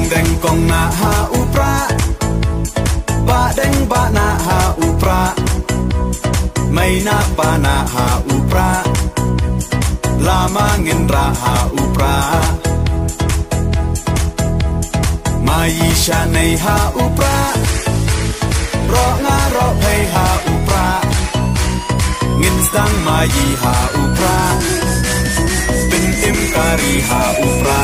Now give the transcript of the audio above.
deng kong na ha upra ba deng ba na ha upra mai na pa na ha upra lama ngin ra ha upra mai sha nei ha upra ro nga ro phei ha upra ngin sang mai ha upra bin tim kari ha upra